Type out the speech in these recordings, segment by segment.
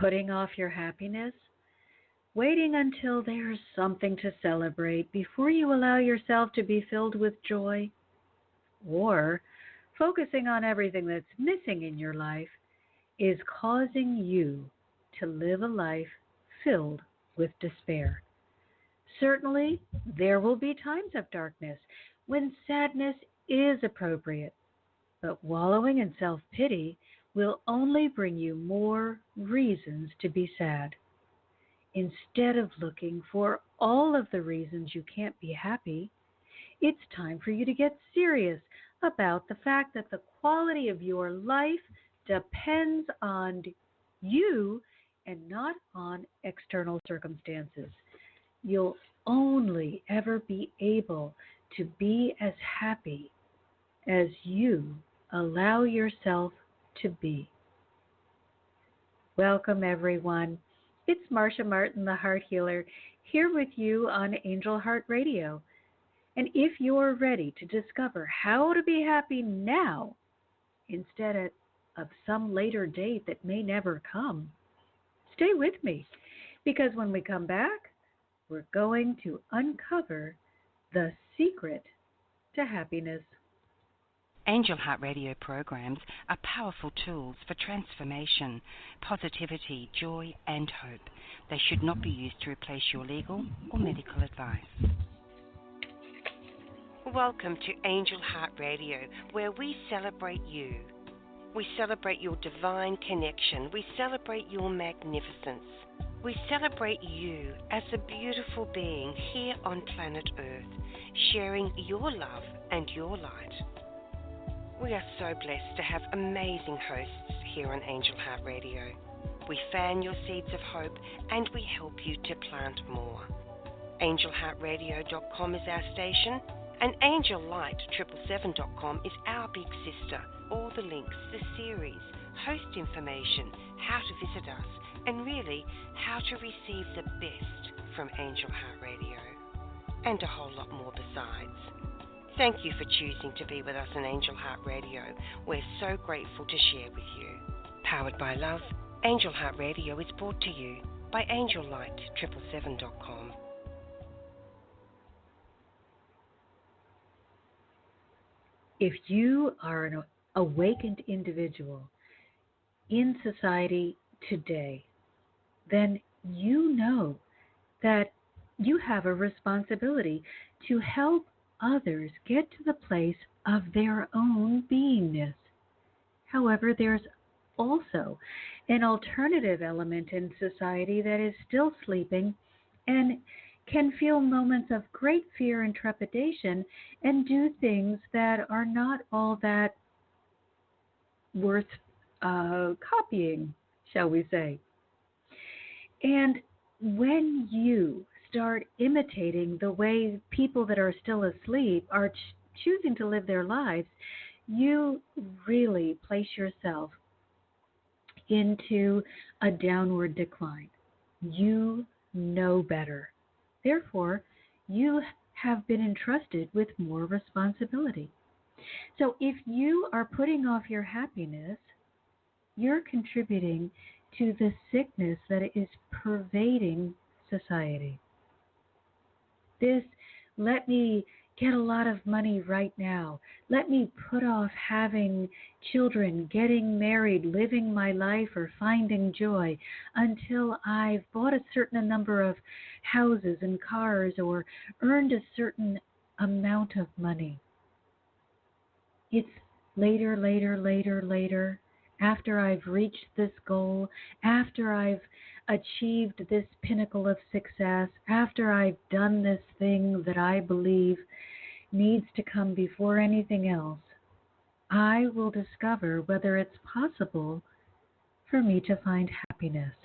putting off your happiness, waiting until there's something to celebrate before you allow yourself to be filled with joy, or focusing on everything that's missing in your life is causing you to live a life filled with despair. Certainly, there will be times of darkness when sadness is appropriate, but wallowing in self-pity will only bring you more reasons to be sad. Instead of looking for all of the reasons you can't be happy, it's time for you to get serious about the fact that the quality of your life depends on you and not on external circumstances. You'll only ever be able to be as happy as you allow yourself to be. Welcome, everyone. It's Marcia Martin, the Heart Healer, here with you on Angel Heart Radio. And if you're ready to discover how to be happy now instead of some later date that may never come, stay with me, because when we come back, we're going to uncover the secret to happiness. Angel Heart Radio programs are powerful tools for transformation, positivity, joy, and hope. They should not be used to replace your legal or medical advice. Welcome to Angel Heart Radio, where we celebrate you. We celebrate your divine connection. We celebrate your magnificence. We celebrate you as a beautiful being here on planet Earth, sharing your love and your light. We are so blessed to have amazing hosts here on Angel Heart Radio. We fan your seeds of hope and we help you to plant more. AngelHeartRadio.com is our station, and AngelLight777.com is our big sister. All the links, the series, host information, how to visit us, and really how to receive the best from Angel Heart Radio, and a whole lot more besides. Thank you for choosing to be with us on Angel Heart Radio. We're so grateful to share with you. Powered by love, Angel Heart Radio is brought to you by AngelLight777.com. If you are an awakened individual in society today, then you know that you have a responsibility to help others get to the place of their own beingness. However, there's also an alternative element in society that is still sleeping and can feel moments of great fear and trepidation and do things that are not all that worth copying, shall we say. And when you start imitating the way people that are still asleep are choosing to live their lives, you really place yourself into a downward decline. You know better. Therefore, you have been entrusted with more responsibility. So if you are putting off your happiness, you're contributing to the sickness that is pervading society. This, let me get a lot of money right now. Let me put off having children, getting married, living my life, or finding joy until I've bought a certain number of houses and cars or earned a certain amount of money. It's later, after I've reached this goal, after I've achieved this pinnacle of success, after I've done this thing that I believe needs to come before anything else, I will discover whether it's possible for me to find happiness.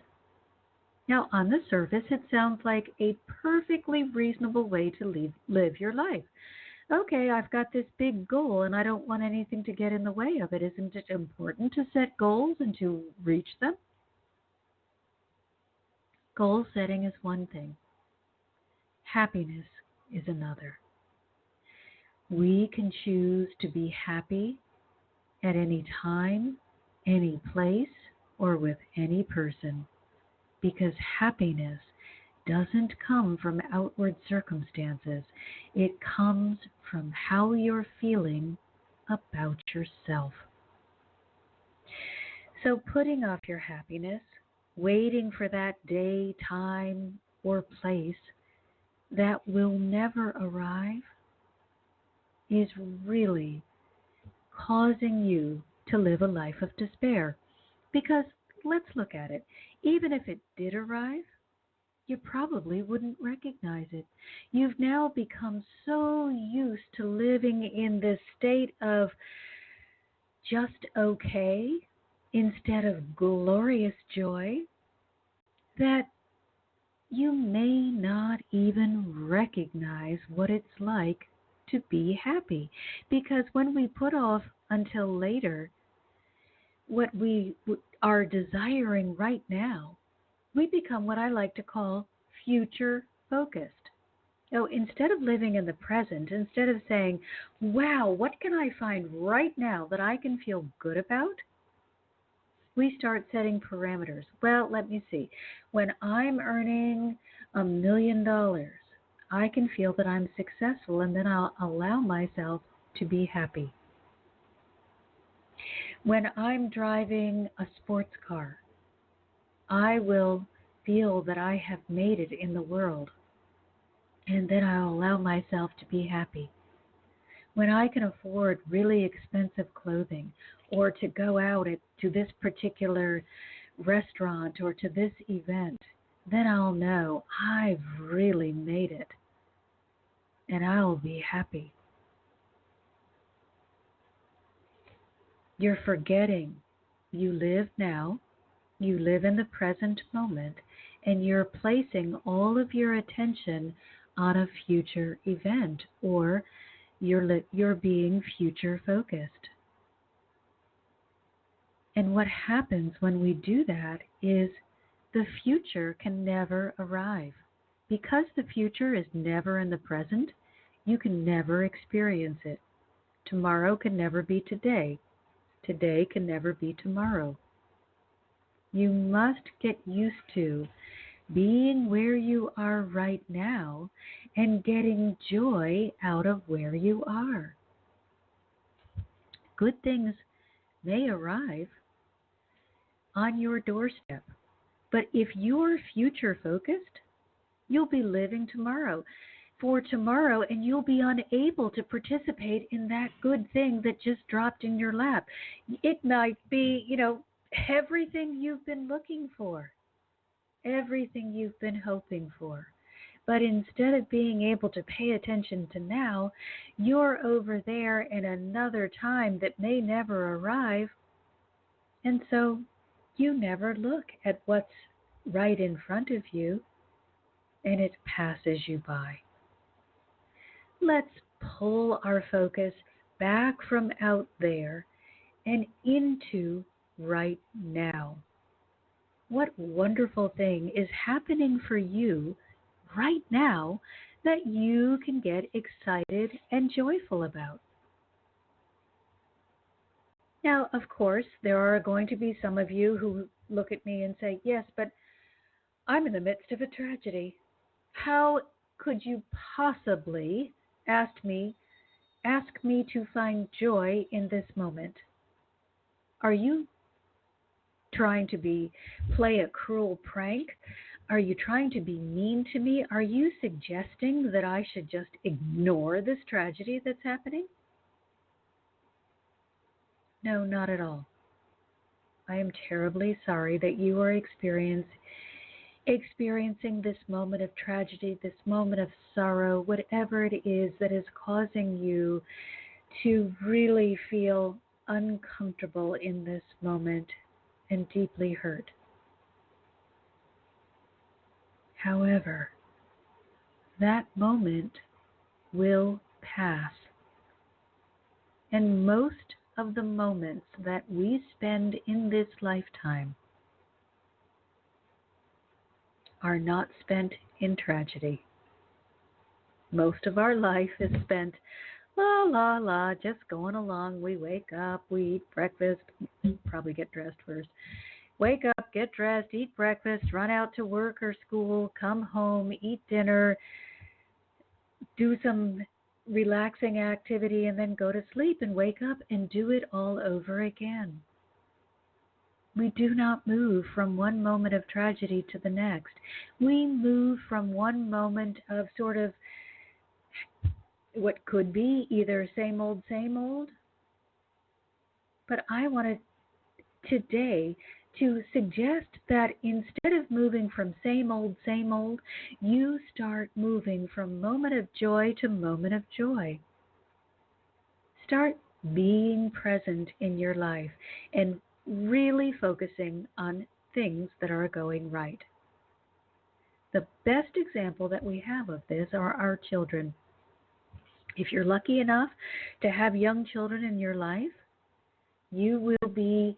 Now, on the surface, it sounds like a perfectly reasonable way to live your life. Okay, I've got this big goal and I don't want anything to get in the way of it. Isn't it important to set goals and to reach them? Goal setting is one thing. Happiness is another. We can choose to be happy at any time, any place, or with any person. because happiness doesn't come from outward circumstances. It comes from how you're feeling about yourself. So putting off your happiness, waiting for that day, time, or place that will never arrive is really causing you to live a life of despair. Because let's look at it. Even if it did arrive, you probably wouldn't recognize it. You've now become so used to living in this state of just okay instead of glorious joy that you may not even recognize what it's like to be happy. Because when we put off until later what we are desiring right now, we become what I like to call future focused. So instead of living in the present, instead of saying, wow, what can I find right now that I can feel good about? We start setting parameters. Well, let me see. When I'm earning $1 million, I can feel that I'm successful, and then I'll allow myself to be happy. When I'm driving a sports car, I will feel that I have made it in the world, and then I'll allow myself to be happy. When I can afford really expensive clothing, or to go out to this particular restaurant or to this event, then I'll know I've really made it, and I'll be happy. You're forgetting you live now, you live in the present moment, and you're placing all of your attention on a future event, or you're being future focused. And what happens when we do that is the future can never arrive. Because the future is never in the present, you can never experience it. Tomorrow can never be today. Today can never be tomorrow. You must get used to being where you are right now and getting joy out of where you are. Good things may arrive on your doorstep, but if you're future focused, you'll be living tomorrow for tomorrow, and you'll be unable to participate in that good thing that just dropped in your lap. It might be, everything you've been looking for, everything you've been hoping for. But instead of being able to pay attention to now, you're over there in another time that may never arrive. And so you never look at what's right in front of you, and it passes you by. Let's pull our focus back from out there and into right now. What wonderful thing is happening for you right now that you can get excited and joyful about? Now, of course, there are going to be some of you who look at me and say, yes, but I'm in the midst of a tragedy. How could you possibly ask me to find joy in this moment? Are you trying to play a cruel prank? Are you trying to be mean to me? Are you suggesting that I should just ignore this tragedy that's happening? No, not at all. I am terribly sorry that you are experiencing this moment of tragedy, this moment of sorrow, whatever it is that is causing you to really feel uncomfortable in this moment and deeply hurt. However, that moment will pass. And most of the moments that we spend in this lifetime are not spent in tragedy. Most of our life is spent la la la, just going along. We wake up, we eat breakfast, probably get dressed first, Wake up, get dressed, eat breakfast, run out to work or school, come home, eat dinner, do some relaxing activity, and then go to sleep and wake up and do it all over again. We do not move from one moment of tragedy to the next. We move from one moment of sort of what could be either same old, but I wanted today to suggest that instead of moving from same old, you start moving from moment of joy to moment of joy. Start being present in your life and really focusing on things that are going right. The best example that we have of this are our children. If you're lucky enough to have young children in your life, you will be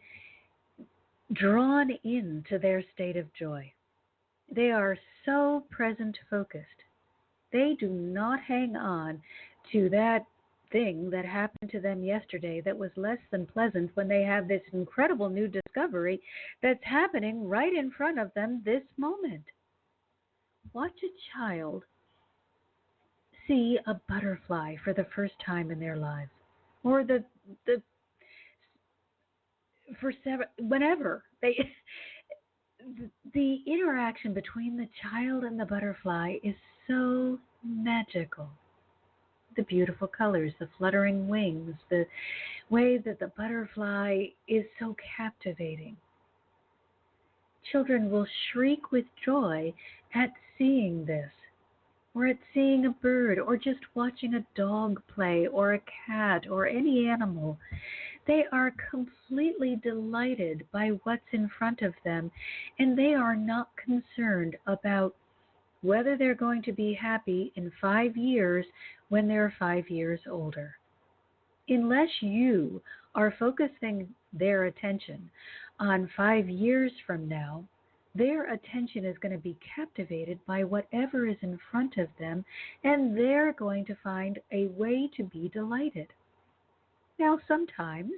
drawn into their state of joy. They are so present focused. They do not hang on to that thing that happened to them yesterday that was less than pleasant when they have this incredible new discovery that's happening right in front of them this moment. Watch a child see a butterfly for the first time in their lives, or whenever the interaction between the child and the butterfly is so magical. The beautiful colors, the fluttering wings, the way that the butterfly is so captivating. Children will shriek with joy at seeing this, or at seeing a bird, or just watching a dog play, or a cat, or any animal. They are completely delighted by what's in front of them, and they are not concerned about whether they're going to be happy in 5 years when they're 5 years older. Unless you are focusing their attention on 5 years from now, their attention is going to be captivated by whatever is in front of them, and they're going to find a way to be delighted. Now, sometimes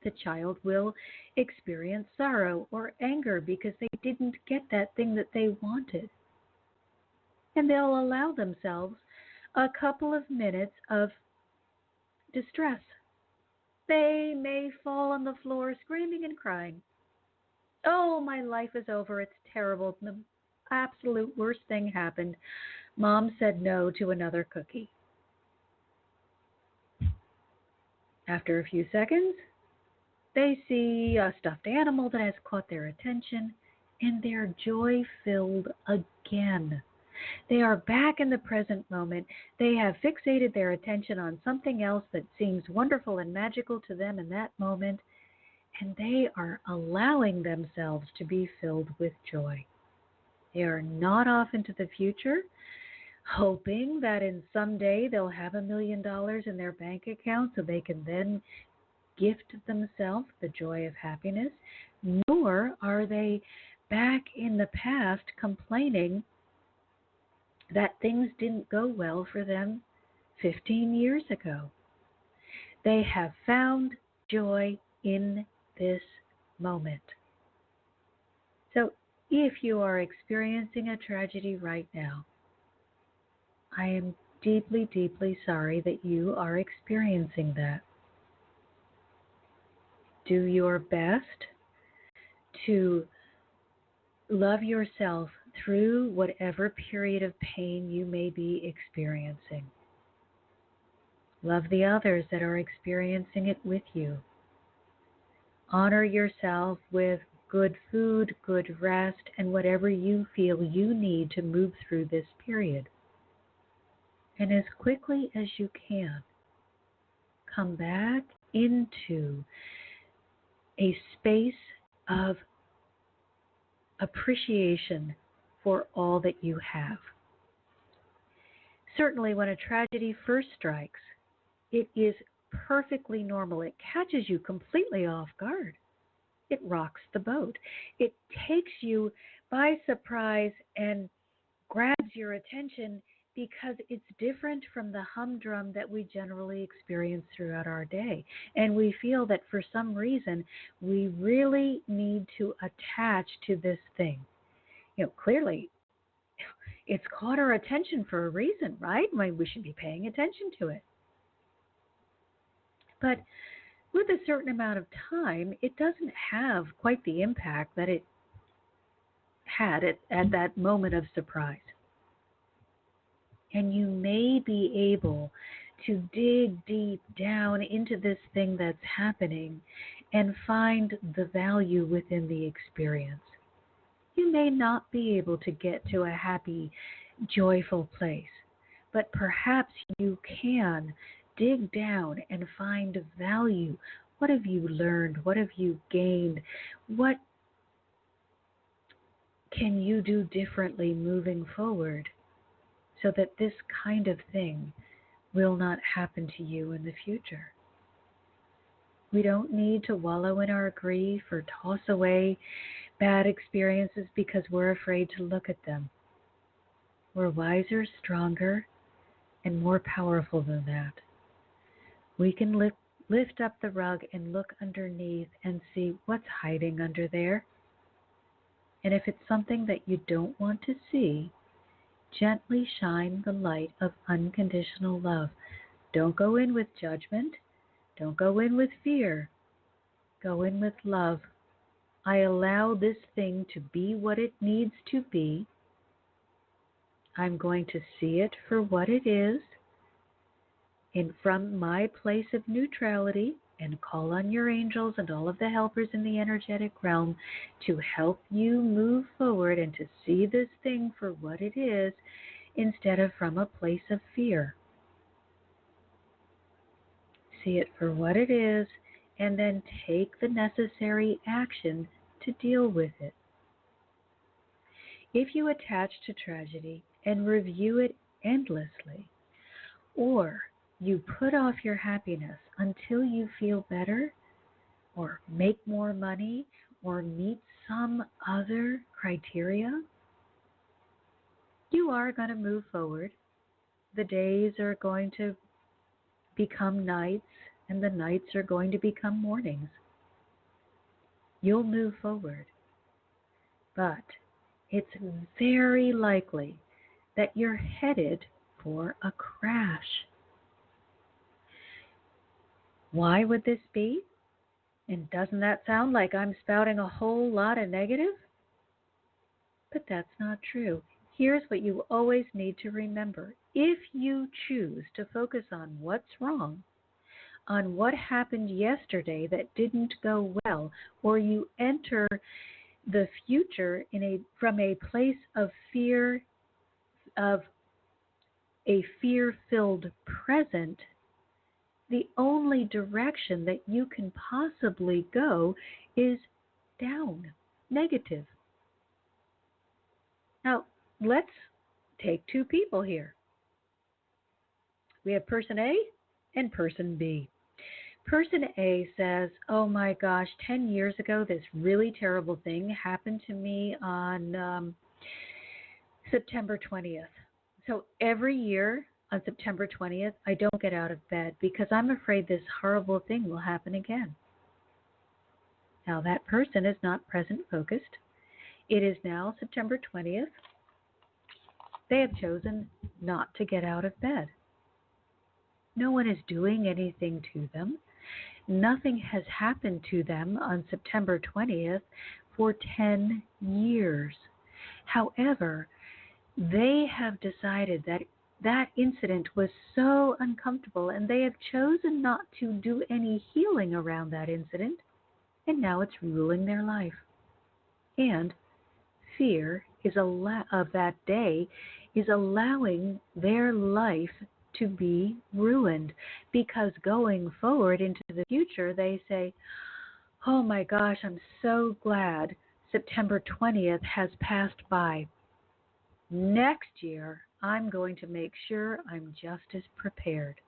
the child will experience sorrow or anger because they didn't get that thing that they wanted. And they'll allow themselves a couple of minutes of distress. They may fall on the floor screaming and crying. Oh, my life is over. It's terrible. The absolute worst thing happened. Mom said no to another cookie. After a few seconds, they see a stuffed animal that has caught their attention, and they're joy-filled again. They are back in the present moment. They have fixated their attention on something else that seems wonderful and magical to them in that moment, and they are allowing themselves to be filled with joy. They are not off into the future, hoping that in someday they'll have $1 million in their bank account so they can then gift themselves the joy of happiness, nor are they back in the past complaining that things didn't go well for them 15 years ago. They have found joy in this moment. So if you are experiencing a tragedy right now, I am deeply, deeply sorry that you are experiencing that. Do your best to love yourself through whatever period of pain you may be experiencing. Love the others that are experiencing it with you. Honor yourself with good food, good rest, and whatever you feel you need to move through this period. And as quickly as you can, come back into a space of appreciation for all that you have. Certainly, when a tragedy first strikes, it is perfectly normal. It catches you completely off guard. It rocks the boat. It takes you by surprise and grabs your attention because it's different from the humdrum that we generally experience throughout our day. And we feel that for some reason we really need to attach to this thing. Clearly it's caught our attention for a reason, right? We should be paying attention to it. But with a certain amount of time, it doesn't have quite the impact that it had at that moment of surprise. And you may be able to dig deep down into this thing that's happening and find the value within the experience. You may not be able to get to a happy, joyful place, but perhaps you can dig down and find value. What have you learned? What have you gained? What can you do differently moving forward so that this kind of thing will not happen to you in the future? We don't need to wallow in our grief or toss away bad experiences because we're afraid to look at them. We're wiser, stronger, and more powerful than that. We can lift up the rug and look underneath and see what's hiding under there. And if it's something that you don't want to see, gently shine the light of unconditional love. Don't go in with judgment. Don't go in with fear. Go in with love. I allow this thing to be what it needs to be. I'm going to see it for what it is, and from my place of neutrality, and call on your angels and all of the helpers in the energetic realm to help you move forward and to see this thing for what it is instead of from a place of fear. See it for what it is, and then take the necessary action to deal with it. If you attach to tragedy and review it endlessly, or you put off your happiness until you feel better, or make more money, or meet some other criteria, you are going to move forward. The days are going to become nights, and the nights are going to become mornings. You'll move forward. But it's very likely that you're headed for a crash. Why would this be? And doesn't that sound like I'm spouting a whole lot of negative? But that's not true. Here's what you always need to remember. If you choose to focus on what's wrong, on what happened yesterday that didn't go well, or you enter the future from a place of fear, of a fear-filled present, the only direction that you can possibly go is down, negative. Now, let's take two people here. We have person A and person B. Person A says, oh my gosh, 10 years ago, this really terrible thing happened to me on September 20th. So every year on September 20th, I don't get out of bed because I'm afraid this horrible thing will happen again. Now, that person is not present focused. It is now September 20th. They have chosen not to get out of bed. No one is doing anything to them. Nothing has happened to them on September 20th for 10 years. However, they have decided that that incident was so uncomfortable, and they have chosen not to do any healing around that incident, and now it's ruling their life. And fear of that day is allowing their life to be ruined, because going forward into the future, they say, oh my gosh, I'm so glad September 20th has passed by. Next year, I'm going to make sure I'm just as prepared.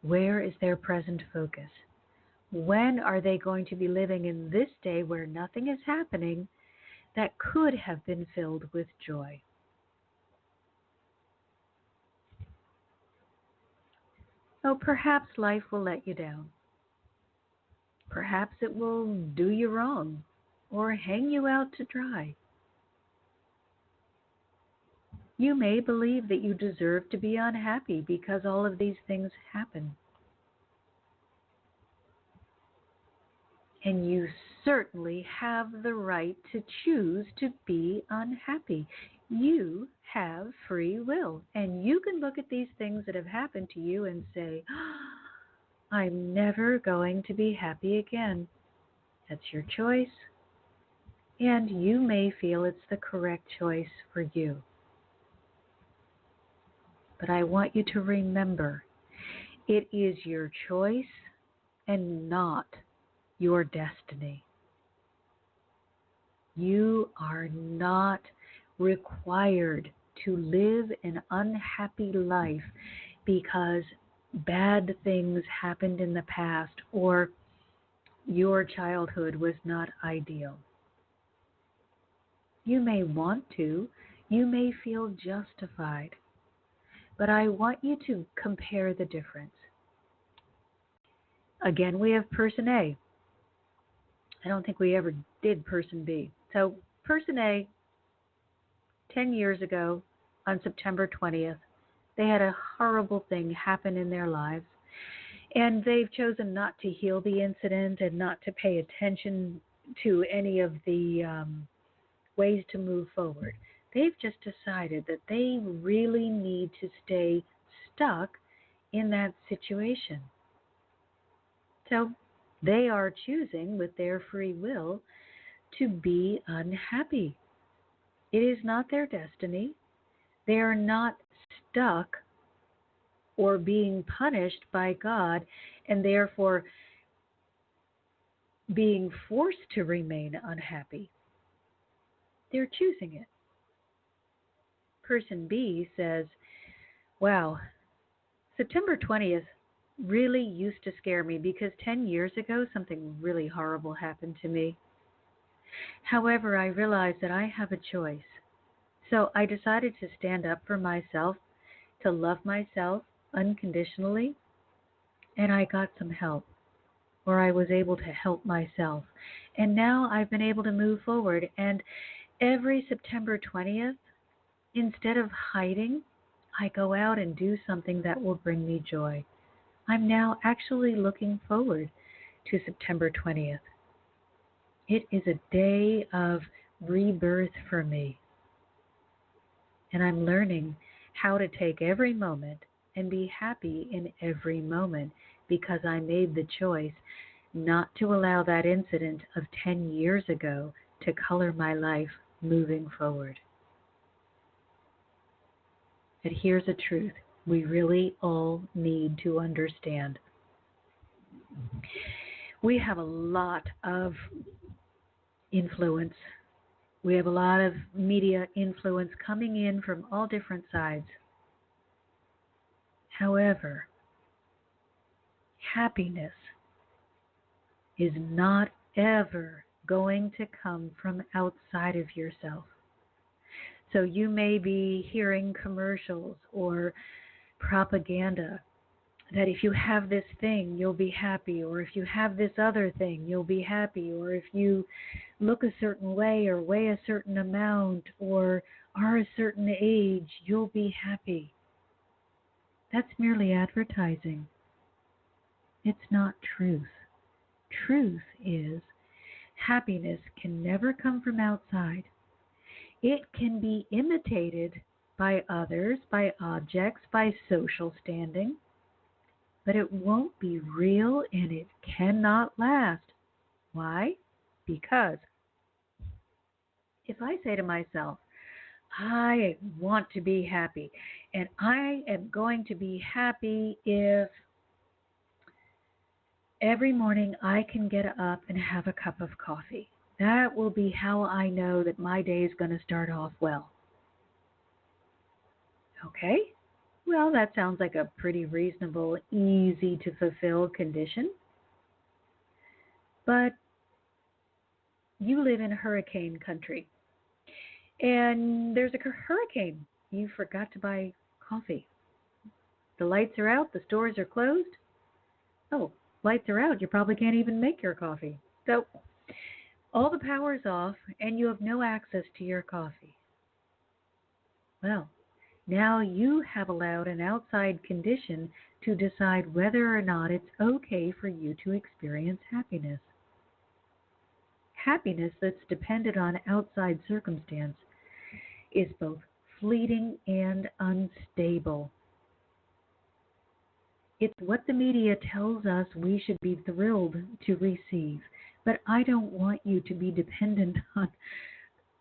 Where is their present focus? When are they going to be living in this day where nothing is happening that could have been filled with joy? Oh, perhaps life will let you down. Perhaps it will do you wrong or hang you out to dry. You may believe that you deserve to be unhappy because all of these things happen. And you certainly have the right to choose to be unhappy. You have free will. And you can look at these things that have happened to you and say, I'm never going to be happy again. That's your choice. And you may feel it's the correct choice for you. But I want you to remember, it is your choice and not your destiny. You are not required to live an unhappy life because bad things happened in the past or your childhood was not ideal. You may want to, you may feel justified, but I want you to compare the difference. Again, we have person A. I don't think we ever did person B. So person A, 10 years ago on September 20th, they had a horrible thing happen in their lives, and they've chosen not to heal the incident and not to pay attention to any of the ways to move forward. They've just decided that they really need to stay stuck in that situation. So they are choosing with their free will to be unhappy. It is not their destiny. They are not stuck or being punished by God and therefore being forced to remain unhappy. They're choosing it. Person B says, wow, September 20th really used to scare me because 10 years ago something really horrible happened to me. However, I realized that I have a choice. So I decided to stand up for myself, to love myself unconditionally, and I got some help, or I was able to help myself. And now I've been able to move forward. And every September 20th, instead of hiding, I go out and do something that will bring me joy. I'm now actually looking forward to September 20th. It is a day of rebirth for me. And I'm learning how to take every moment and be happy in every moment because I made the choice not to allow that incident of 10 years ago to color my life moving forward. But here's a truth we really all need to understand. We have a lot of influence. We have a lot of media influence coming in from all different sides. However, happiness is not ever going to come from outside of yourself. So you may be hearing commercials or propaganda that if you have this thing, you'll be happy, or if you have this other thing, you'll be happy, or if you look a certain way or weigh a certain amount or are a certain age, you'll be happy. That's merely advertising. It's not truth. Truth is happiness can never come from outside. It can be imitated by others, by objects, by social standing, but it won't be real and it cannot last. Why? Because if I say to myself, I want to be happy, and I am going to be happy if every morning I can get up and have a cup of coffee. That will be how I know that my day is going to start off well. Okay? Well, that sounds like a pretty reasonable, easy to fulfill condition. But you live in hurricane country, and there's a hurricane. You forgot to buy coffee. The lights are out, the stores are closed. Oh, lights are out, you probably can't even make your coffee. So all the power's off and you have no access to your coffee. Well, now you have allowed an outside condition to decide whether or not it's okay for you to experience happiness. Happiness that's dependent on outside circumstance is both fleeting and unstable. It's what the media tells us we should be thrilled to receive. But I don't want you to be dependent on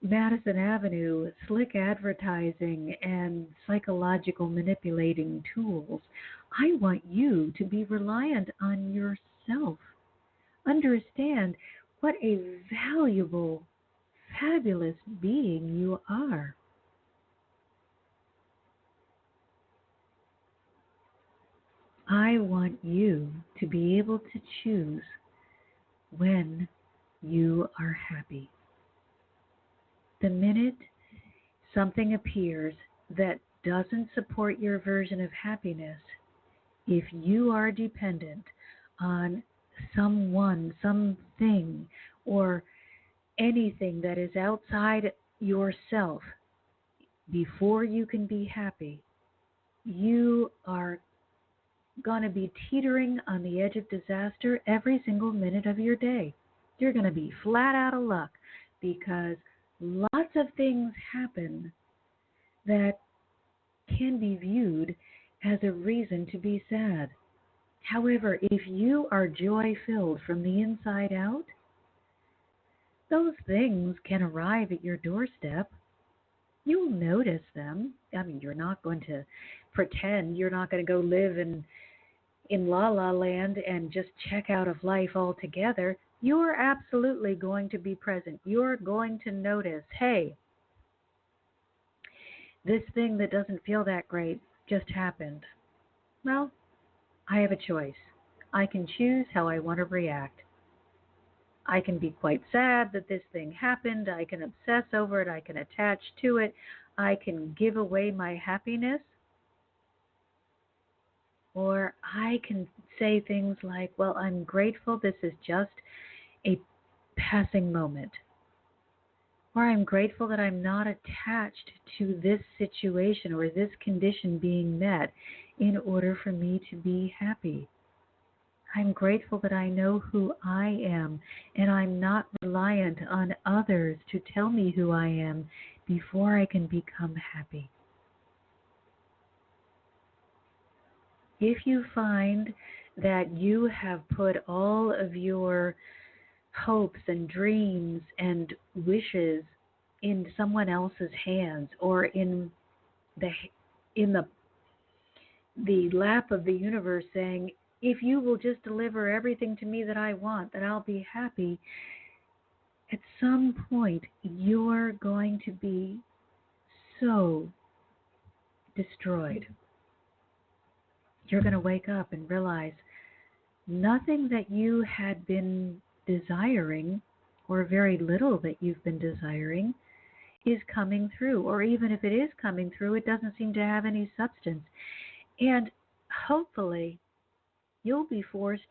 Madison Avenue, slick advertising, and psychological manipulating tools. I want you to be reliant on yourself. Understand what a valuable, fabulous being you are. I want you to be able to choose when you are happy. The minute something appears that doesn't support your version of happiness, if you are dependent on someone, something, or anything that is outside yourself before you can be happy, you are going to be teetering on the edge of disaster every single minute of your day. You're going to be flat out of luck because lots of things happen that can be viewed as a reason to be sad. However, if you are joy-filled from the inside out, those things can arrive at your doorstep. You'll notice them. I mean, you're not going to pretend you're not going to go live in La La Land and just check out of life altogether. You're absolutely going to be present. You're going to notice, hey, this thing that doesn't feel that great just happened. Well, I have a choice. I can choose how I want to react. I can be quite sad that this thing happened. I can obsess over it. I can attach to it. I can give away my happiness. Or I can say things like, well, I'm grateful this is just a passing moment. Or I'm grateful that I'm not attached to this situation or this condition being met in order for me to be happy. I'm grateful that I know who I am and I'm not reliant on others to tell me who I am before I can become happy. If you find that you have put all of your hopes and dreams and wishes in someone else's hands or in the lap of the universe, saying, if you will just deliver everything to me that I want, then I'll be happy, at some point you're going to be so destroyed. You're going to wake up and realize nothing that you had been desiring, or very little that you've been desiring, is coming through. Or even if it is coming through, it doesn't seem to have any substance. And hopefully, you'll be forced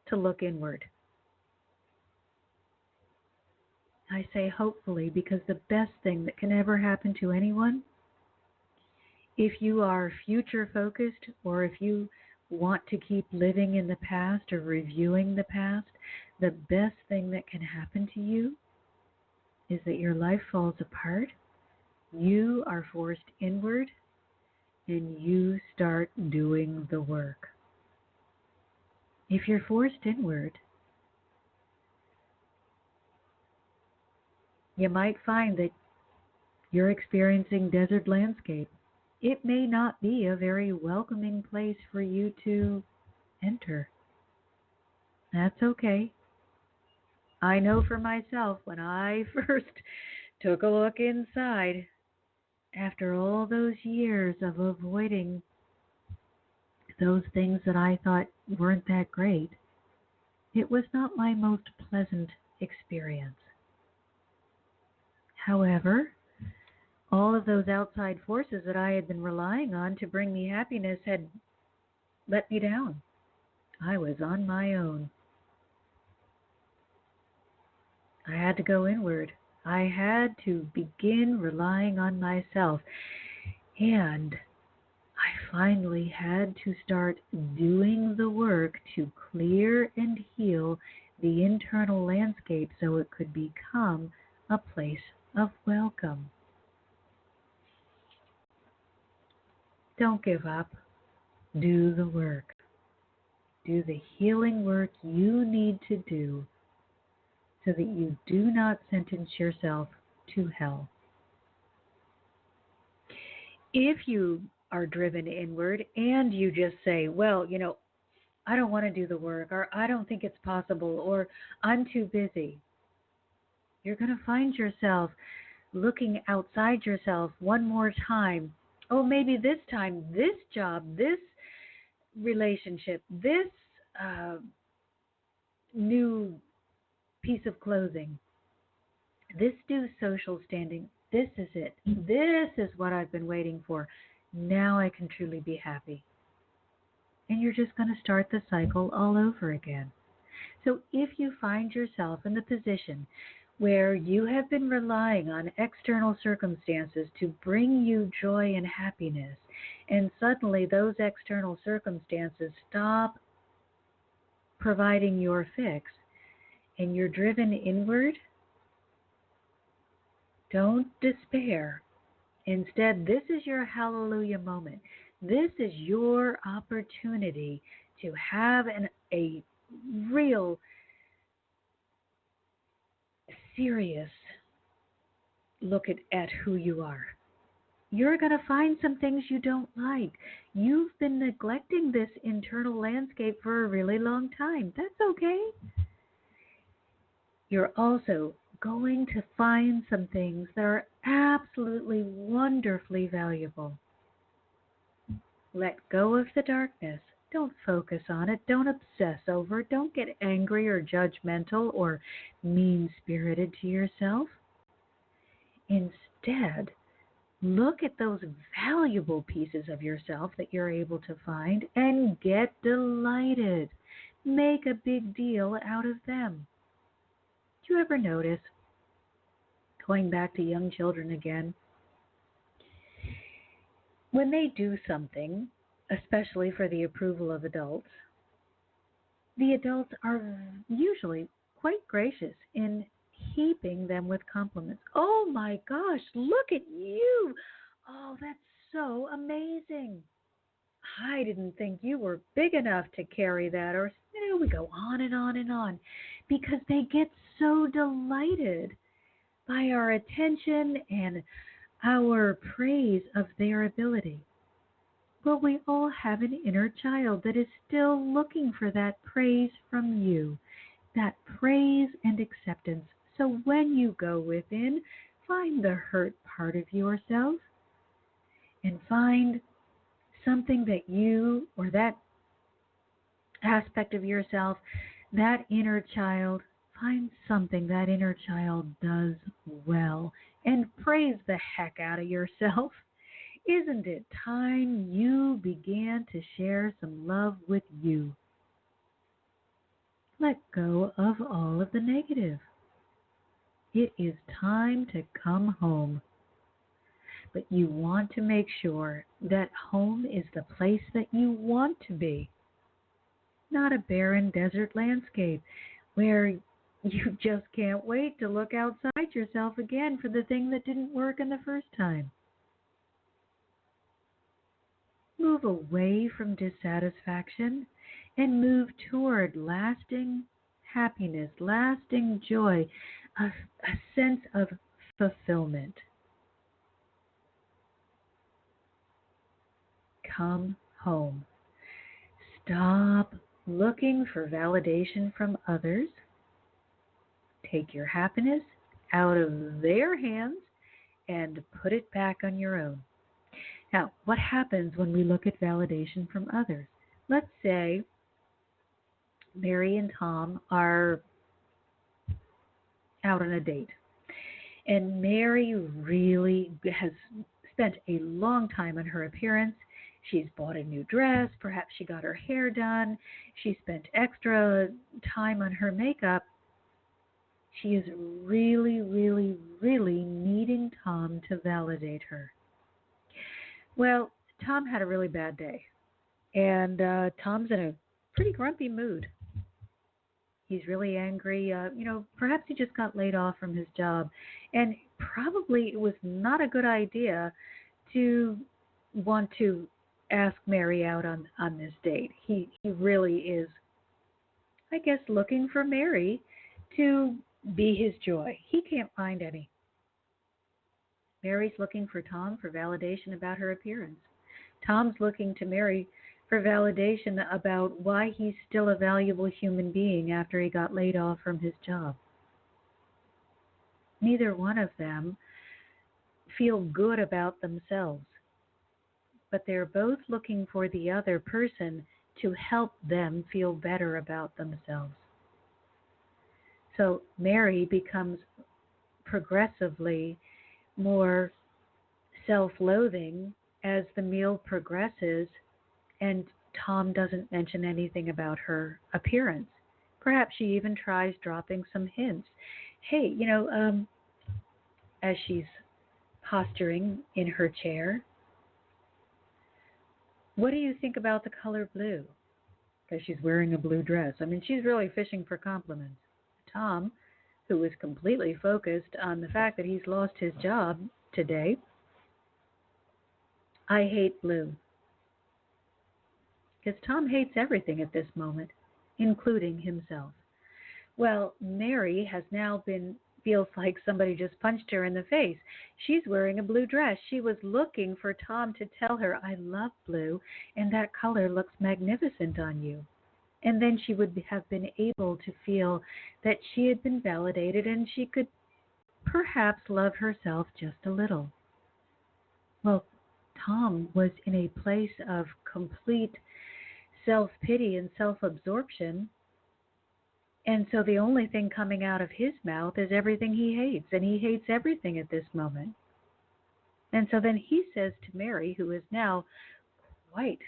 to look inward. I say hopefully because the best thing that can ever happen to anyone, if you are future focused or if you want to keep living in the past or reviewing the past, the best thing that can happen to you is that your life falls apart, you are forced inward, and you start doing the work. If you're forced inward, you might find that you're experiencing desert landscape. It may not be a very welcoming place for you to enter. That's okay. I know for myself, when I first took a look inside, after all those years of avoiding those things that I thought weren't that great, it was not my most pleasant experience. However, All of those outside forces that I had been relying on to bring me happiness had let me down. I was on my own. I had to go inward. I had to begin relying on myself. And I finally had to start doing the work to clear and heal the internal landscape so it could become a place of welcome. Don't give up. Do the work. Do the healing work you need to do so that you do not sentence yourself to hell. If you are driven inward and you just say, well, I don't want to do the work, or I don't think it's possible, or I'm too busy, you're going to find yourself looking outside yourself one more time. Oh, maybe this time, this job, this relationship, this new piece of clothing, this new social standing, this is it. This is what I've been waiting for. Now I can truly be happy. And you're just going to start the cycle all over again. So if you find yourself in the position where you have been relying on external circumstances to bring you joy and happiness, and suddenly those external circumstances stop providing your fix, and you're driven inward, don't despair. Instead, this is your hallelujah moment. This is your opportunity to have a real, serious look at who you are. You're going to find some things you don't like. You've been neglecting this internal landscape for a really long time. That's okay. You're also going to find some things that are absolutely wonderfully valuable. Let go of the darkness. Don't focus on it. Don't obsess over it. Don't get angry or judgmental or mean-spirited to yourself. Instead, look at those valuable pieces of yourself that you're able to find and get delighted. Make a big deal out of them. Do you ever notice, going back to young children again, when they do something, especially for the approval of adults, the adults are usually quite gracious in heaping them with compliments. Oh my gosh, look at you. Oh, that's so amazing. I didn't think you were big enough to carry that. Or, we go on and on and on because they get so delighted by our attention and our praise of their ability. Well, we all have an inner child that is still looking for that praise from you, that praise and acceptance. So when you go within, find the hurt part of yourself and find something that you, or that aspect of yourself, that inner child, find something that inner child does well and praise the heck out of yourself. Isn't it time you began to share some love with you? Let go of all of the negative. It is time to come home. But you want to make sure that home is the place that you want to be, not a barren desert landscape where you just can't wait to look outside yourself again for the thing that didn't work in the first time. Move away from dissatisfaction and move toward lasting happiness, lasting joy, a sense of fulfillment. Come home. Stop looking for validation from others. Take your happiness out of their hands and put it back on your own. Now, what happens when we look at validation from others? Let's say Mary and Tom are out on a date, And Mary really has spent a long time on her appearance. She's bought a new dress. Perhaps she got her hair done. She spent extra time on her makeup. She is really, really, really needing Tom to validate her. Well, Tom had a really bad day, and Tom's in a pretty grumpy mood. He's really angry. Perhaps he just got laid off from his job, and probably it was not a good idea to want to ask Mary out on this date. He really is, I guess, looking for Mary to be his joy. He can't find any. Mary's looking for Tom for validation about her appearance. Tom's looking to Mary for validation about why he's still a valuable human being after he got laid off from his job. Neither one of them feel good about themselves, but they're both looking for the other person to help them feel better about themselves. So Mary becomes progressively more self-loathing as the meal progresses, and Tom doesn't mention anything about her appearance. Perhaps she even tries dropping some hints. Hey, as she's posturing in her chair, what do you think about the color blue? Because she's wearing a blue dress. I mean, she's really fishing for compliments. Tom, who is completely focused on the fact that he's lost his job today, I hate blue. Because Tom hates everything at this moment, including himself. Well, Mary has now feels like somebody just punched her in the face. She's wearing a blue dress. She was looking for Tom to tell her, I love blue, and that color looks magnificent on you. And then she would have been able to feel that she had been validated and she could perhaps love herself just a little. Well, Tom was in a place of complete self-pity and self-absorption, and so the only thing coming out of his mouth is everything he hates, and he hates everything at this moment. And so then he says to Mary, who is now quite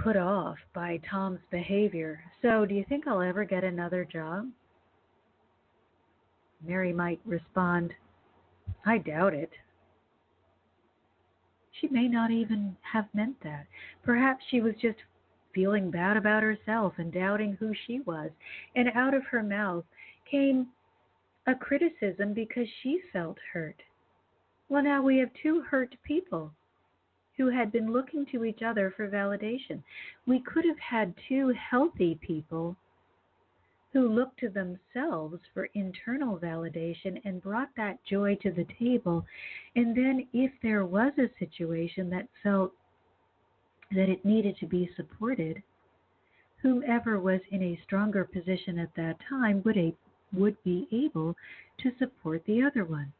put off by Tom's behavior, so do you think I'll ever get another job? Mary might respond, I doubt it. She may not even have meant that. Perhaps she was just feeling bad about herself and doubting who she was. And out of her mouth came a criticism because she felt hurt. Well, now we have two hurt people who had been looking to each other for validation. We could have had two healthy people who looked to themselves for internal validation and brought that joy to the table. And then if there was a situation that felt that it needed to be supported, whomever was in a stronger position at that time would be able to support the other one.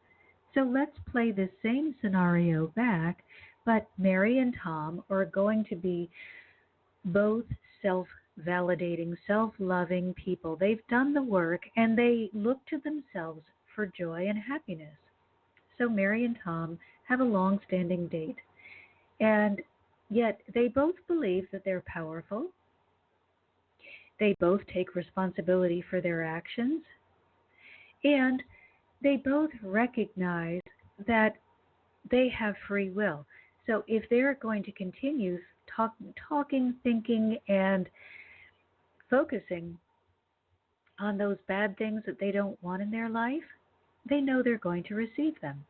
So let's play this same scenario back, but Mary and Tom are going to be both self-validating, self-loving people. They've done the work and they look to themselves for joy and happiness. So Mary and Tom have a long-standing date, and yet they both believe that they're powerful. They both take responsibility for their actions, and they both recognize that they have free will. So if they're going to continue talking, thinking, and focusing on those bad things that they don't want in their life, they know they're going to receive them.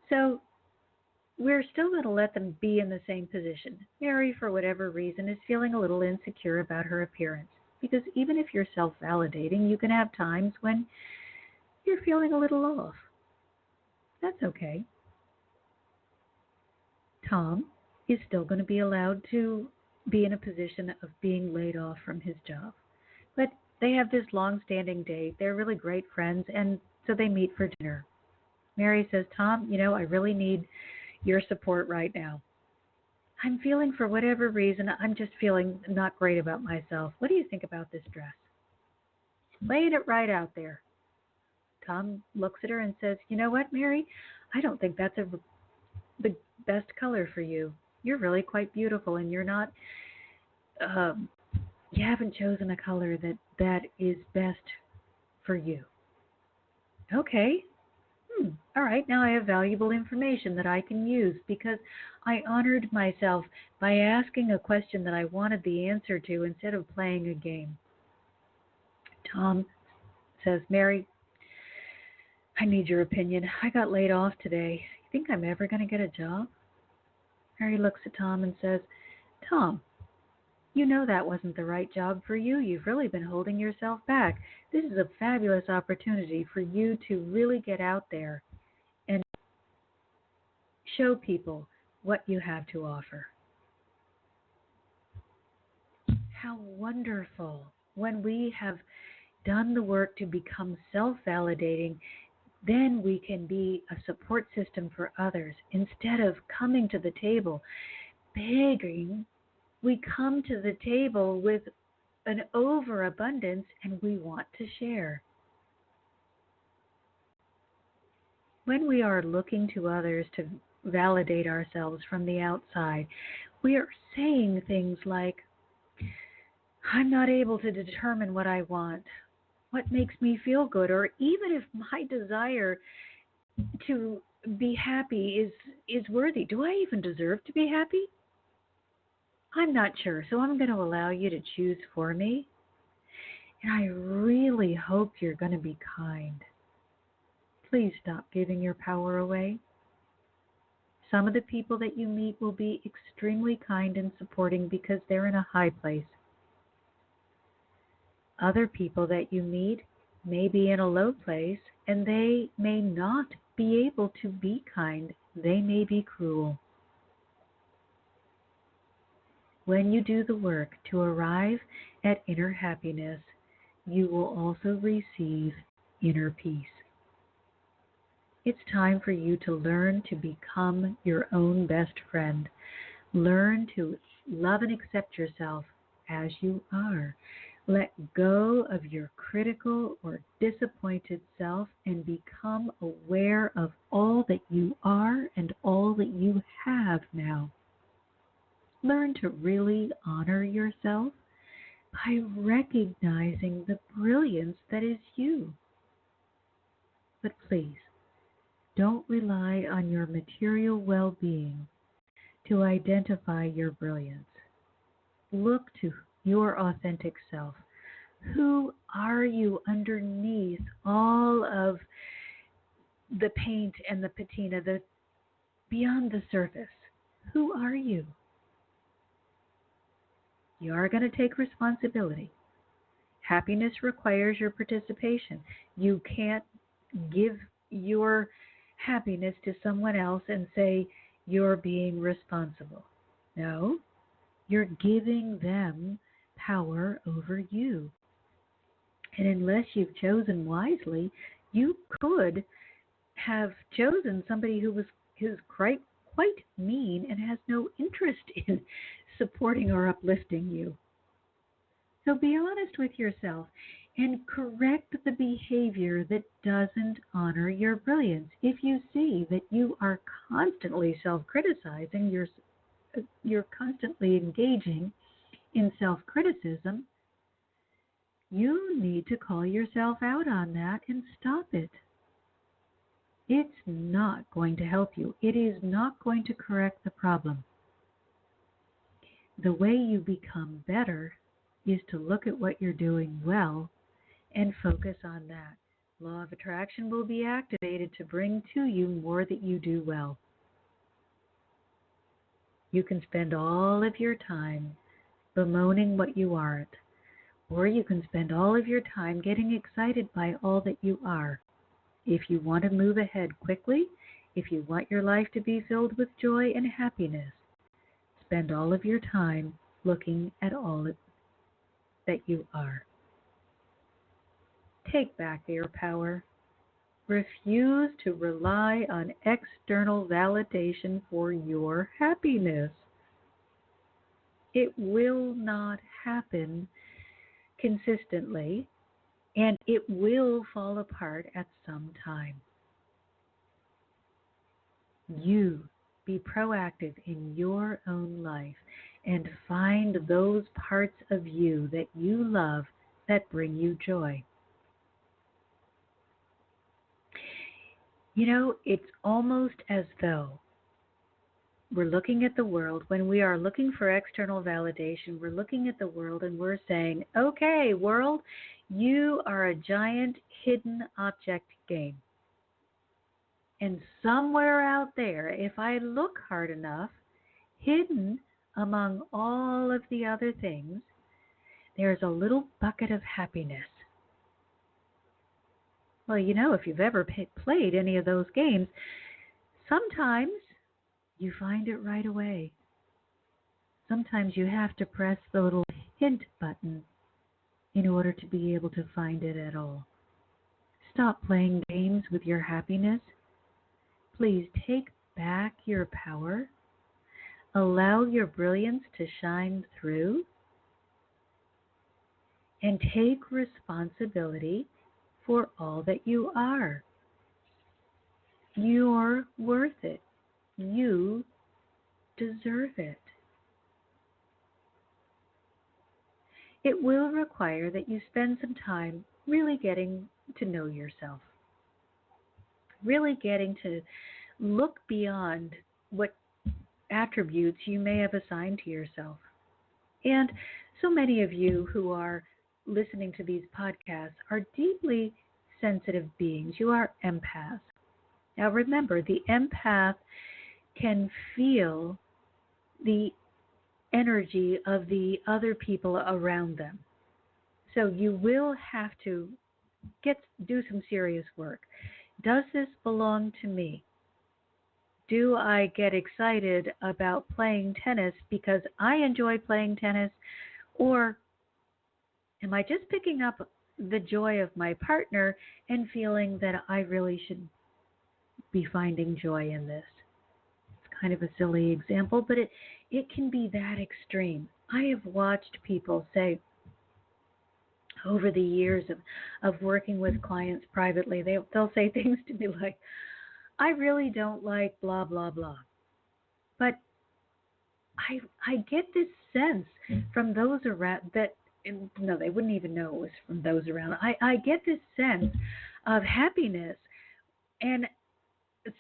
So we're still going to let them be in the same position. Mary, for whatever reason, is feeling a little insecure about her appearance. Because even if you're self-validating, you can have times when you're feeling a little off. That's okay. Tom is still going to be allowed to be in a position of being laid off from his job. But they have this long-standing date. They're really great friends, and so they meet for dinner. Mary says, Tom, I really need your support right now. I'm feeling, for whatever reason, I'm just feeling not great about myself. What do you think about this dress? Laying it right out there. Tom looks at her and says, "You know what, Mary? I don't think that's the best color for you. You're really quite beautiful, and you're not. Um, you haven't chosen a color that is best for you." Okay. All right, now I have valuable information that I can use because I honored myself by asking a question that I wanted the answer to instead of playing a game. Tom says, "Mary, I need your opinion. I got laid off today. You think I'm ever going to get a job?" Mary looks at Tom and says, "Tom, you know that wasn't the right job for you. You've really been holding yourself back. This is a fabulous opportunity for you to really get out there and show people what you have to offer." How wonderful when we have done the work to become self-validating, then we can be a support system for others. Instead of coming to the table begging, we come to the table with an overabundance and we want to share. When we are looking to others to validate ourselves from the outside, we are saying things like, "I'm not able to determine what I want, what makes me feel good, or even if my desire to be happy is worthy. Do I even deserve to be happy? I'm not sure, so I'm going to allow you to choose for me. And I really hope you're going to be kind. Please stop giving your power away." Some of the people that you meet will be extremely kind and supporting because they're in a high place. Other people that you meet may be in a low place and they may not be able to be kind. They may be cruel. When you do the work to arrive at inner happiness, you will also receive inner peace. It's time for you to learn to become your own best friend. Learn to love and accept yourself as you are. Let go of your critical or disappointed self and become aware of all that you are and all that you have now. Learn to really honor yourself by recognizing the brilliance that is you. But please, don't rely on your material well-being to identify your brilliance. Look to your authentic self. Who are you underneath all of the paint and the patina, the beyond the surface? Who are you? You are going to take responsibility. Happiness requires your participation. You can't give your happiness to someone else and say you're being responsible. No, you're giving them power over you. And unless you've chosen wisely, you could have chosen somebody who's quite mean and has no interest in supporting or uplifting you. So be honest with yourself and correct the behavior that doesn't honor your brilliance. If you see that you are constantly self-criticizing, you're constantly engaging in self-criticism, you need to call yourself out on that and stop it. It's not going to help you. It is not going to correct the problem. The way you become better is to look at what you're doing well and focus on that. Law of attraction will be activated to bring to you more that you do well. You can spend all of your time bemoaning what you aren't, or you can spend all of your time getting excited by all that you are. If you want to move ahead quickly, if you want your life to be filled with joy and happiness, spend all of your time looking at all that you are. Take back your power. Refuse to rely on external validation for your happiness. It will not happen consistently. and it will fall apart at some time. You be proactive in your own life and find those parts of you that you love that bring you joy. You know, it's almost as though we're looking at the world. When we are looking for external validation, we're looking at the world and we're saying, okay, world, you are a giant hidden object game. And somewhere out there, if I look hard enough, hidden among all of the other things, there's a little bucket of happiness. Well, you know, if you've ever played any of those games, sometimes you find it right away. Sometimes you have to press the little hint button in order to be able to find it at all. Stop playing games with your happiness. Please take back your power. Allow your brilliance to shine through. And take responsibility for all that you are. You're worth it. You deserve it. It will require that you spend some time really getting to know yourself, really getting to look beyond what attributes you may have assigned to yourself. And so many of you who are listening to these podcasts are deeply sensitive beings. You are empaths. Now remember, the empath can feel the energy of the other people around them. So you will have to do some serious work. Does this belong to me? Do I get excited about playing tennis because I enjoy playing tennis? Or am I just picking up the joy of my partner and feeling that I really should be finding joy in this? It's kind of a silly example, but it can be that extreme. I have watched people say over the years of working with clients privately, they'll say things to me like, I really don't like blah, blah, blah. But I get this sense from those around that, no, they wouldn't even know it was from those around. I get this sense of happiness and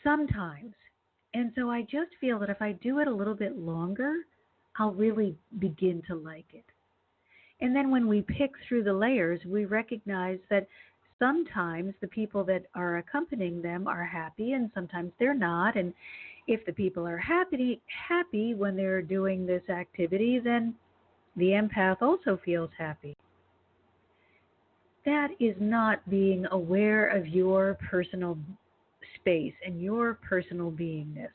sometimes. And so I just feel that if I do it a little bit longer, I'll really begin to like it. And then when we pick through the layers, we recognize that sometimes the people that are accompanying them are happy and sometimes they're not. And if the people are happy when they're doing this activity, then the empath also feels happy. That is not being aware of your personal space and your personal beingness.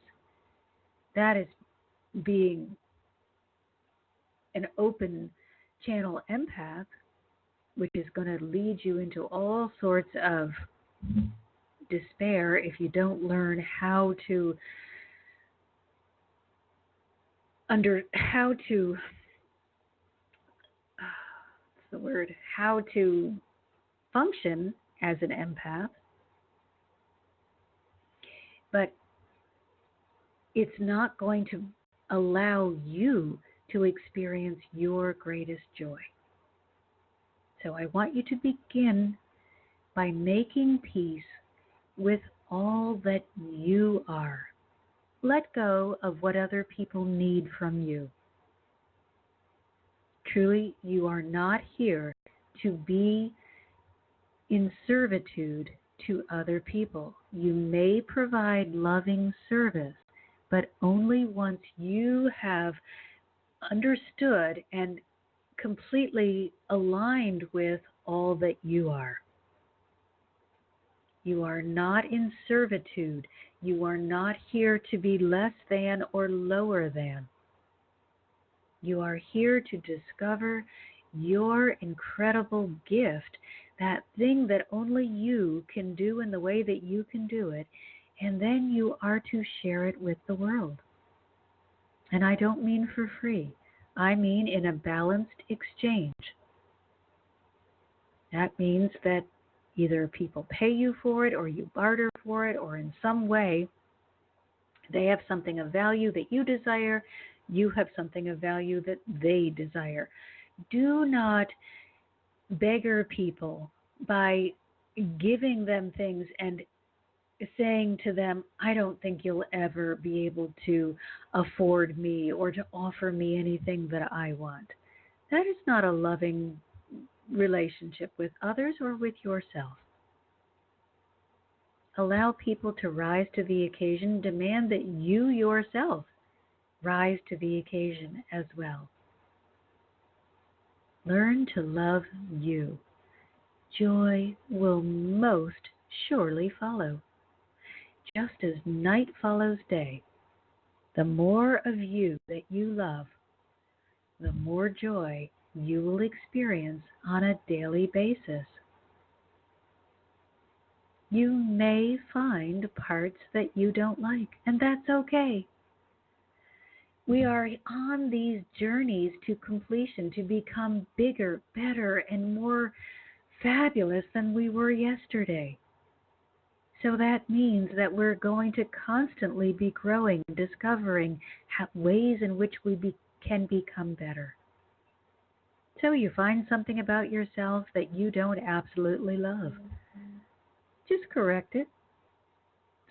That is being an open channel empath, which is going to lead you into all sorts of despair if you don't learn how to function as an empath. But it's not going to allow you to experience your greatest joy. So I want you to begin by making peace with all that you are. Let go of what other people need from you. Truly, you are not here to be in servitude to other people. You may provide loving service, but only once you have understood and completely aligned with all that you are. You are not in servitude. You are not here to be less than or lower than. You are here to discover your incredible gift, that thing that only you can do in the way that you can do it, and then you are to share it with the world. And I don't mean for free. I mean in a balanced exchange. That means that either people pay you for it or you barter for it, or in some way they have something of value that you desire, you have something of value that they desire. Do not beggar people by giving them things and saying to them, I don't think you'll ever be able to afford me or to offer me anything that I want. That is not a loving relationship with others or with yourself. Allow people to rise to the occasion. Demand that you yourself rise to the occasion as well. Learn to love you. Joy will most surely follow. Just as night follows day, the more of you that you love, the more joy you will experience on a daily basis. You may find parts that you don't like, and that's okay. We are on these journeys to completion to become bigger, better, and more fabulous than we were yesterday. So that means that we're going to constantly be growing, discovering ways in which we can become better. So you find something about yourself that you don't absolutely love. Just correct it.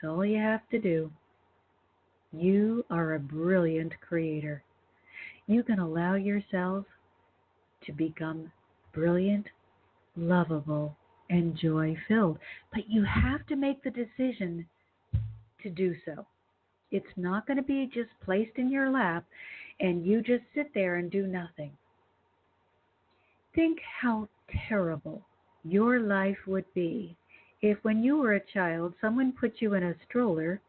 That's all you have to do. You are a brilliant creator. You can allow yourself to become brilliant, lovable, and joy-filled. But you have to make the decision to do so. It's not going to be just placed in your lap and you just sit there and do nothing. Think how terrible your life would be if when you were a child, someone put you in a stroller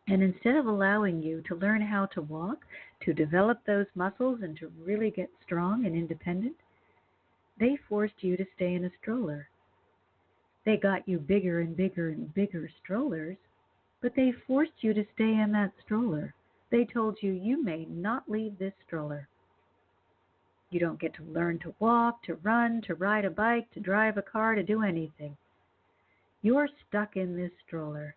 and instead of allowing you to learn how to walk, to develop those muscles and to really get strong and independent, they forced you to stay in a stroller. They got you bigger and bigger and bigger strollers, but they forced you to stay in that stroller. They told you, you may not leave this stroller. You don't get to learn to walk, to run, to ride a bike, to drive a car, to do anything. You're stuck in this stroller.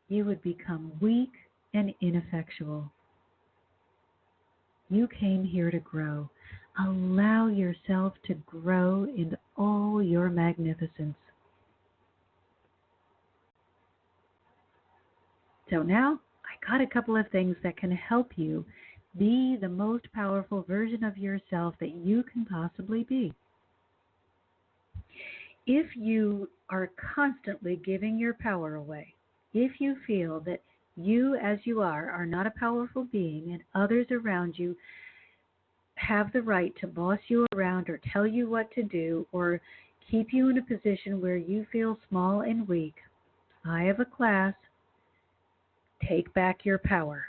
You would become weak and ineffectual. You came here to grow. Allow yourself to grow in all your magnificence. So now, I got a couple of things that can help you be the most powerful version of yourself that you can possibly be. If you are constantly giving your power away, if you feel that you as you are not a powerful being and others around you have the right to boss you around or tell you what to do or keep you in a position where you feel small and weak, I have a class, Take Back Your Power.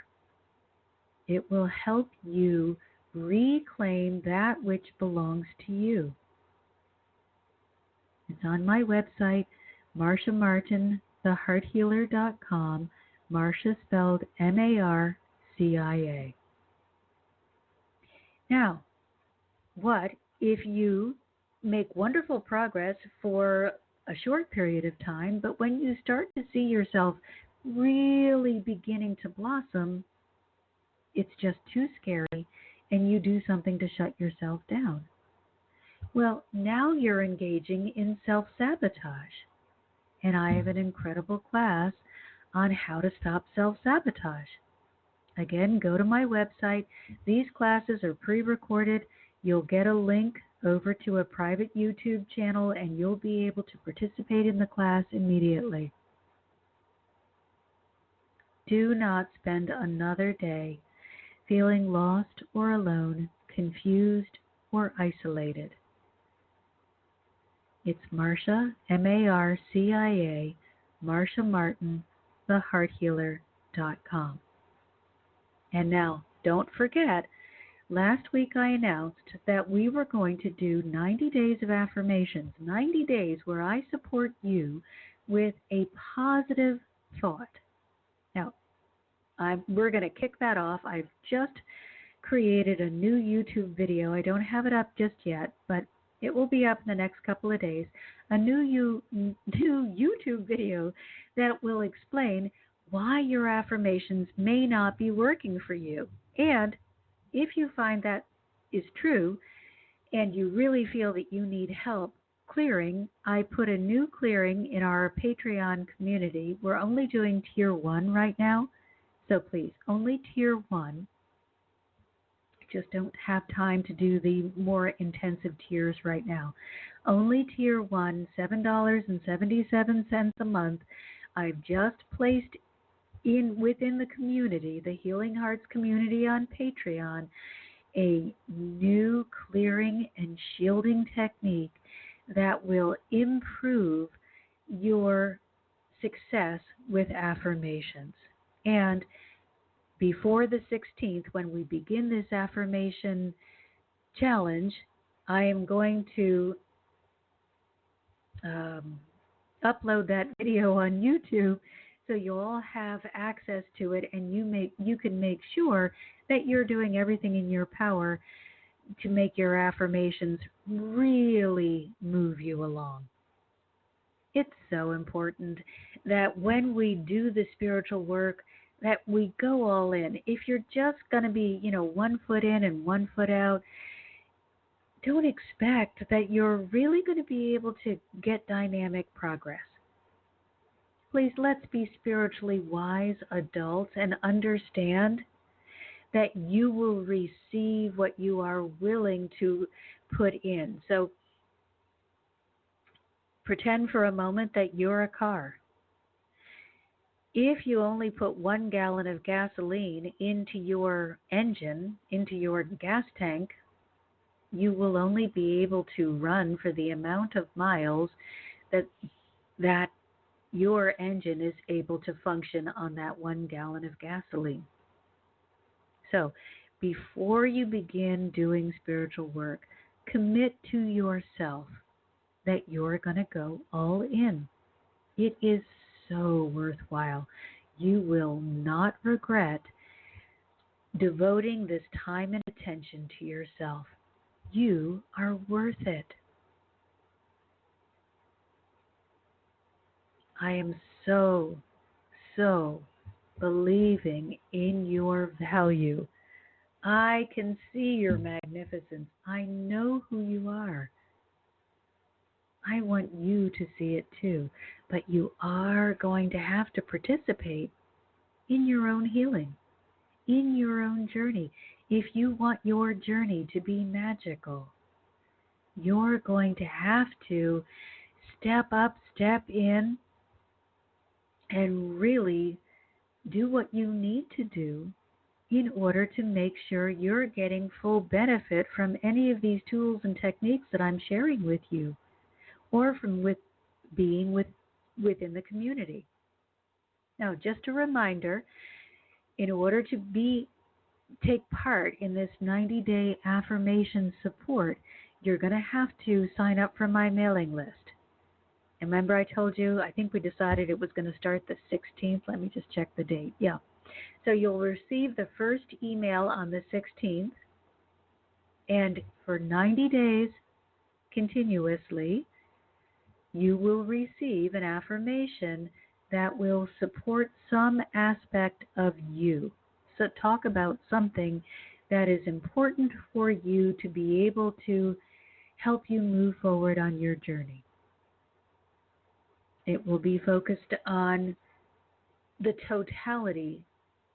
It will help you reclaim that which belongs to you. It's on my website, Marcia Martin, thehearthealer.com, Marcia spelled Marcia. Now, what if you make wonderful progress for a short period of time, but when you start to see yourself really beginning to blossom, it's just too scary and you do something to shut yourself down? Well, now you're engaging in self-sabotage. And I have an incredible class on how to stop self-sabotage. Again, go to my website. These classes are pre-recorded. You'll get a link over to a private YouTube channel and you'll be able to participate in the class immediately. Do not spend another day feeling lost or alone, confused or isolated. It's Marcia, Marcia, Marcia Martin, thehearthealer.com. And now, don't forget, last week I announced that we were going to do 90 days of affirmations, 90 days where I support you with a positive thought. Now, we're going to kick that off. I've just created a new YouTube video. I don't have it up just yet, but It will be up in the next couple of days, a new YouTube video that will explain why your affirmations may not be working for you. And if you find that is true and you really feel that you need help clearing, I put a new clearing in our Patreon community. We're only doing tier 1 right now, so please, only tier 1. Just don't have time to do the more intensive tiers right now. Only tier 1, $7.77 a month. I've just placed within the community, the Healing Hearts community on Patreon, a new clearing and shielding technique that will improve your success with affirmations. And before the 16th, when we begin this affirmation challenge, I am going to upload that video on YouTube so you all have access to it, and you can make sure that you're doing everything in your power to make your affirmations really move you along. It's so important that when we do the spiritual work, that we go all in. If you're just going to be, 1 foot in and 1 foot out, don't expect that you're really going to be able to get dynamic progress. Please, let's be spiritually wise adults and understand that you will receive what you are willing to put in. So pretend for a moment that you're a car. If you only put 1 gallon of gasoline into your engine, into your gas tank, you will only be able to run for the amount of miles that your engine is able to function on that 1 gallon of gasoline. So, before you begin doing spiritual work, commit to yourself that you're going to go all in. It is so worthwhile. You will not regret devoting this time and attention to yourself. You are worth it. I am so believing in your value. I can see your magnificence. I know who you are. I want you to see it too, but you are going to have to participate in your own healing, in your own journey. If you want your journey to be magical, you're going to have to step up, step in, and really do what you need to do in order to make sure you're getting full benefit from any of these tools and techniques that I'm sharing with you, or from being within the community. Now, just a reminder, in order to take part in this 90-day affirmation support, you're going to have to sign up for my mailing list. And remember I told you, I think we decided it was going to start the 16th. Let me just check the date. Yeah. So you'll receive the first email on the 16th. And for 90 days continuously, you will receive an affirmation that will support some aspect of you. So talk about something that is important for you to be able to help you move forward on your journey. It will be focused on the totality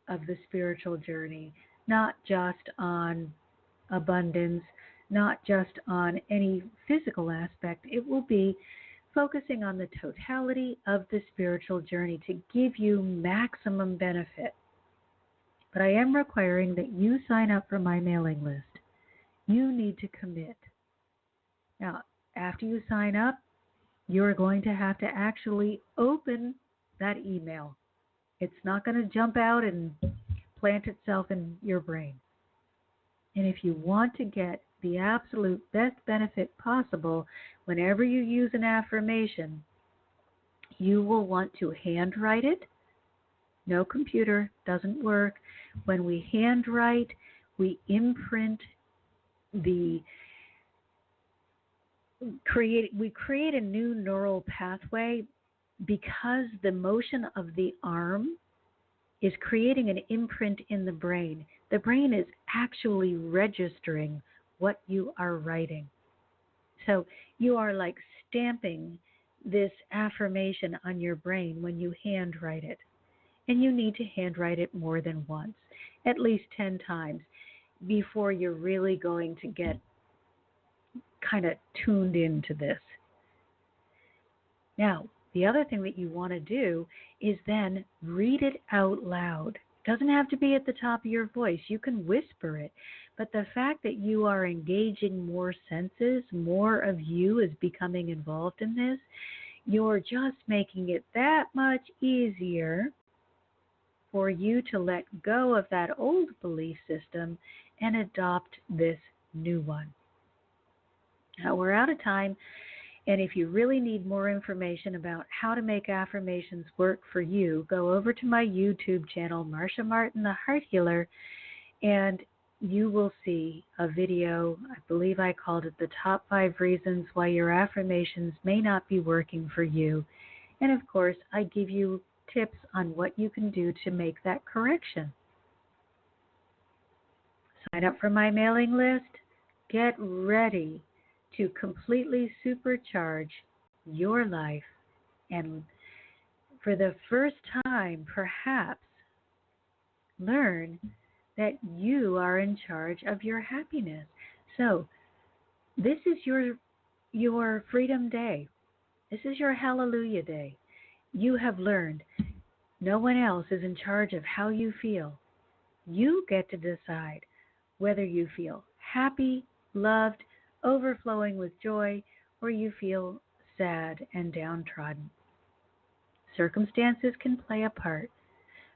of the spiritual journey, not just on abundance, not just on any physical aspect. It will be focusing on the totality of the spiritual journey to give you maximum benefit. But I am requiring that you sign up for my mailing list. You need to commit. Now, after you sign up, you're going to have to actually open that email. It's not going to jump out and plant itself in your brain. And if you want to get the absolute best benefit possible, whenever you use an affirmation, you will want to handwrite it. No computer, doesn't work. When we handwrite, we imprint the we create a new neural pathway because the motion of the arm is creating an imprint in the brain. The brain is actually registering what you are writing. So you are like stamping this affirmation on your brain when you handwrite it. And you need to handwrite it more than once, at least 10 times, before you're really going to get kind of tuned into this. Now, the other thing that you want to do is then read it out loud. It doesn't have to be at the top of your voice. You can whisper it. But the fact that you are engaging more senses, more of you is becoming involved in this, you're just making it that much easier for you to let go of that old belief system and adopt this new one. Now, we're out of time, and if you really need more information about how to make affirmations work for you, go over to my YouTube channel, Marcia Martin, the Heart Healer, and you will see a video. I believe I called it the top 5 reasons why your affirmations may not be working for you. And of course, I give you tips on what you can do to make that correction. Sign up for my mailing list. Get ready to completely supercharge your life and for the first time, perhaps, learn that you are in charge of your happiness. So this is your freedom day. This is your hallelujah day. You have learned no one else is in charge of how you feel. You get to decide whether you feel happy, loved, overflowing with joy, or you feel sad and downtrodden. Circumstances can play a part,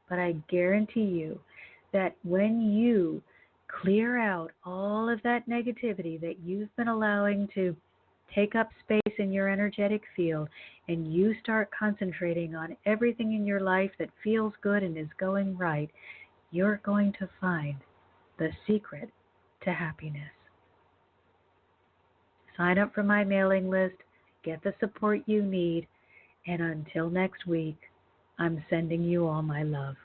but I guarantee you that when you clear out all of that negativity that you've been allowing to take up space in your energetic field, and you start concentrating on everything in your life that feels good and is going right, you're going to find the secret to happiness. Sign up for my mailing list, get the support you need, and until next week, I'm sending you all my love.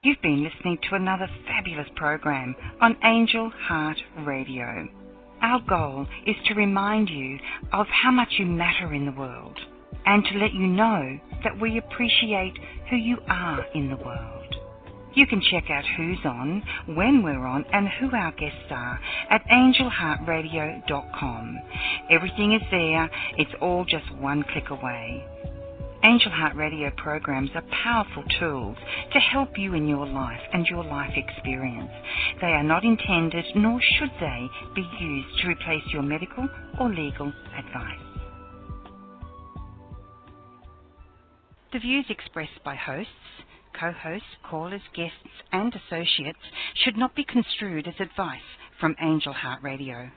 You've been listening to another fabulous program on Angel Heart Radio. Our goal is to remind you of how much you matter in the world and to let you know that we appreciate who you are in the world. You can check out who's on, when we're on, and who our guests are at angelheartradio.com. Everything is there. It's all just one click away. Angel Heart Radio programs are powerful tools to help you in your life and your life experience. They are not intended, nor should they, be used to replace your medical or legal advice. The views expressed by hosts, co-hosts, callers, guests, and associates should not be construed as advice from Angel Heart Radio.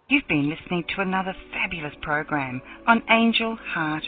You've been listening to another fabulous program on Angel Heart